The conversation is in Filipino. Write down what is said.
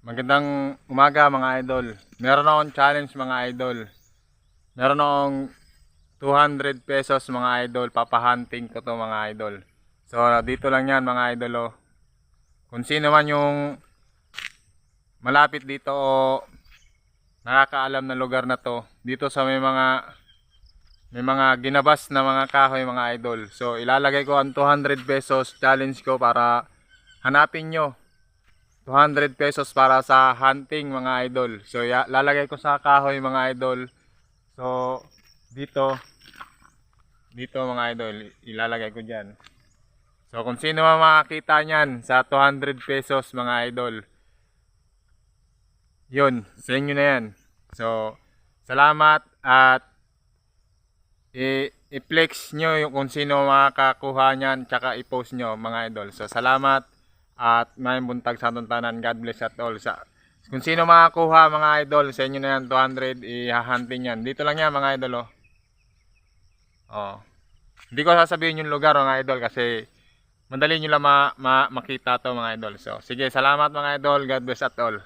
Magandang umaga mga idol. Meron akong challenge mga idol. Meron akong 200 pesos mga idol. Papahunting ko to mga idol. So dito lang yan mga idol oh. Kung sino man yung malapit dito o nakakaalam na lugar na to. Dito sa may mga ginabas na mga kahoy mga idol. So ilalagay ko ang 200 pesos challenge ko para hanapin nyo. 200 pesos para sa hunting mga idol. So lalagay ko sa kahoy mga idol. So dito mga idol ilalagay ko dyan. So kung sino man makakita nyan sa 200 pesos mga idol, yun, sa inyo na yan. So salamat at i-flex nyo yung kung sino makakakuha nyan, tsaka i-post nyo mga idol. So salamat at may buntag sa atong tanan. God bless at all. Kung sino makakuha mga idol, sa inyo na yan 200, ihahunting yan. Dito lang yan mga idol oh. Oh. Hindi ko sasabihin yung lugar mga idol kasi madali nyo lang makita to mga idol. So sige, salamat mga idol. God bless at all.